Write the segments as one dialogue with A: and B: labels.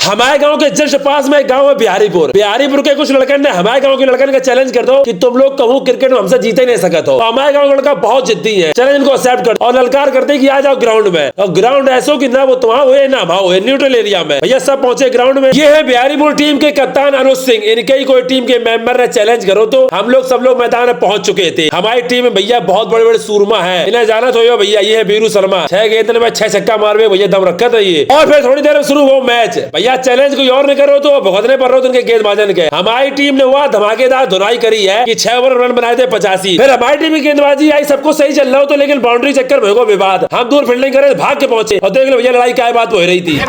A: हमारे गांव के जस्ट पास में एक गांव है बिहारीपुर। बिहारीपुर के कुछ लड़के ने हमारे गांव के लड़के का चैलेंज कर दो कि तुम लोग कहूँ क्रिकेट में हमसे जीते नहीं सकत हो। तो हमारे गांव का लड़का बहुत जिद्दी है, चैलेंज को एक्सेप्ट कर और ललकार करते कि आ जाओ ग्राउंड में। और ग्राउंड ऐसो कि ना वो तुम्हारा हुए ना भाव हुए, न्यूट्रल एरिया में। भैया सब पहुंचे ग्राउंड में। ये है बिहारीपुर टीम के कप्तान अनुज सिंह। इनके ही कोई टीम के मेंबर ने चैलेंज करो तो हम लोग सब लोग मैदान में पहुंच चुके थे। हमारी टीम में भैया बहुत बड़े बड़े सूरमा है, इन्हें जाना तो भैया। ये है बीरू शर्मा, 6 गेंद में 6 छक्का मारवे भैया, दम रखा था ये। और फिर थोड़ी देर में शुरू हो मैच। भैया चैलेंज कोई और करो तो भुगतने पर रहो उनके गेंदबाजन के। हमारी टीम ने वह धमाकेदार धुनाई करी है कि 6 ओवर रन बनाए थे 85। फिर हमारी टीम की गेंदबाजी आई, सबको सही चल रहा हो तो, लेकिन बाउंड्री चक्कर में हो विवाद। हम दूर फील्डिंग करे भाग के पहुंचे और देख लो भैया लड़ाई क्या बात हो रही थी।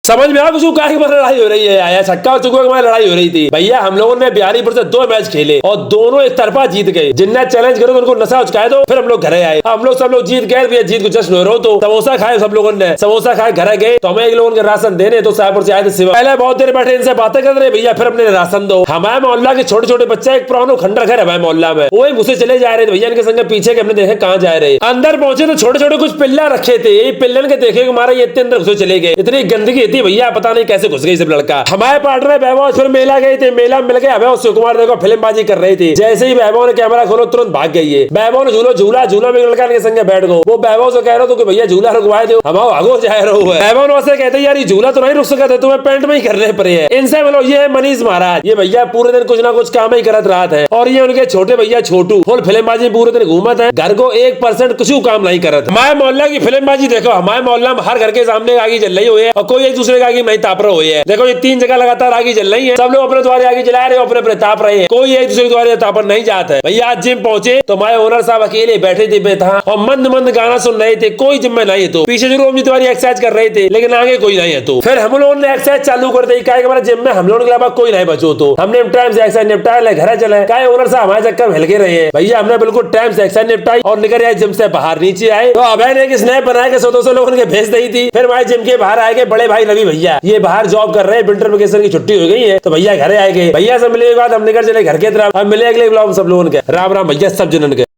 A: समझ में आ कुछ लड़ाई हो रही है, आया छक्का और चौके की लड़ाई हो रही थी। भैया हम लोगों ने बिहारीपुर से 2 मैच खेले और दोनों एक तरफा जीत गए। जिनने चैलेंज करो तो उनको नशा उचकाए दो। फिर हम लोग घरे आए, हम लोग सब लोग जीत गए। भैया जीत को जश्न हो रहा हो तो समोसा खाए सब लोगों ने, समोसा खाए घर गए तो हमें एक लोगों के राशन देने तो साहपुर से आए थे सिवा। पहले बहुत देर बैठे इनसे बातें कर रहे भैया, फिर अपने राशन दो। हमारे मोहल्ला के छोटे छोटे बच्चे एक पुरानो खंडर घर है हमारे मोहल्ला में, वो घुसे चले जा रहे थे भैया। इनके संग पीछे के हमने देखे कहाँ जा रहे। अंदर पहुंचे तो छोटे छोटे कुछ पिल्ला रखे थे, यही पिल्लन के देखे हमारा ये इतने अंदर घुसे चले गए। इतनी गंदगी थी भैया, पता नहीं कैसे घुस गई सब लड़का। हमारे पार्टनर वैभव फिर मेला गए थे, मेला मिल गए। वैभव शिव कुमार देखो फिल्मबाजी कर रही थी। जैसे ही वैभव ने कैमरा खोलो तुरंत भाग गई है। वैभव ने झूला झूला में लड़का के संग बैठ गो। वो वैभव से कह रहा तो भैया झूला रुकवाए दो, हम आगो जा रहे हो। वैभव ने वैसे कहते यार ये झूला तो नहीं रुक सकते, तुम्हें पेंट में ही करने पड़े है। इनसे मिलो, ये है मनीष महाराज। ये भैया पूरे दिन कुछ ना कुछ काम ही करत रहा है। और ये उनके छोटे भैया छोटू, फुल फिल्मबाजी पूरे दिन घूमत है, घर को 1% कुछ काम नहीं करत। हमारे मोहल्ला की फिल्मबाजी देखो, हमारे मोहल्ला में हर घर के सामने आगे चल रही हुई है और कोई एक दूसरे का आगे नहीं ताप रहा हुई है। देखो ये 3 जगह लगातार आगे चल रही है, सब लोग अपने द्वारे आगे चला रहे, अपने ताप रहे हैं, कोई एक दूसरे के द्वारे तापर नहीं जाता है। भैया आज जिम पहुंचे तो हमारे ओनर साहब अकेले बैठे थे बेटा और मंद मंद गाना सुन रहे थे, कोई जिम में नहीं है। तो पीछे जरूर अपनी द्वारी एक्सरसाइज कर रहे थे, लेकिन आगे कोई नहीं है। तो फिर हम लोगों ने एक्सरसाइज चालू कर दी। हमारे जिम में हम लोगों के अलावा कोई नहीं बचो, तो हमने टाइम से एक्सरसाइज निपटाया, घर चले। क्या ओनर साहब हमारे चक्कर में हिल रहे हैं भैया। हमने बिल्कुल टाइम से एक्सरसाइज निपटाई और निकल आए जिम से बाहर। नीचे आए तो अभय ने एक स्नैप बना के 100-200 लोगों ने भेज दी थी। फिर हमारे जिम के बाहर आए गए बड़े भाई रवि भैया, ये बाहर जॉब कर रहे हैं, विंटर वेकेशन की छुट्टी हो गई है तो भैया घरे आए गए। भैया से मिलने के बाद हम निकल चले घर के तरफ। हम मिले अगले ब्लॉग सब लोगों के। राम राम भैया सब जनन के।